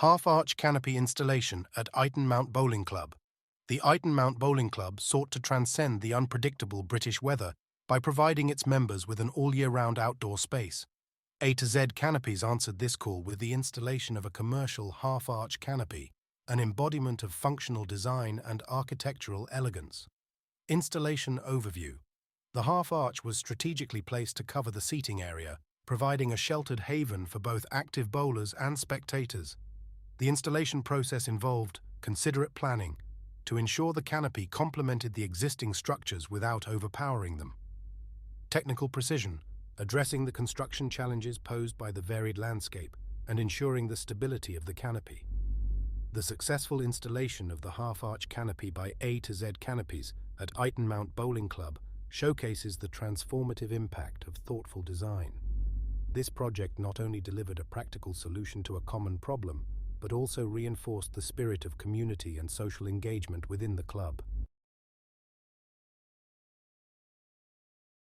Half-arch canopy installation at Ayton Mount Bowling Club. The Ayton Mount Bowling Club sought to transcend the unpredictable British weather by providing its members with an all-year-round outdoor space. A to Z Canopies answered this call with the installation of a commercial half-arch canopy, an embodiment of functional design and architectural elegance. Installation overview. The half-arch was strategically placed to cover the seating area, providing a sheltered haven for both active bowlers and spectators. The installation process involved considerate planning to ensure the canopy complemented the existing structures without overpowering them. Technical precision, addressing the construction challenges posed by the varied landscape and ensuring the stability of the canopy. The successful installation of the half-arch canopy by A to Z Canopies at Ayton Mount Bowling Club showcases the transformative impact of thoughtful design. This project not only delivered a practical solution to a common problem, but also reinforced the spirit of community and social engagement within the club.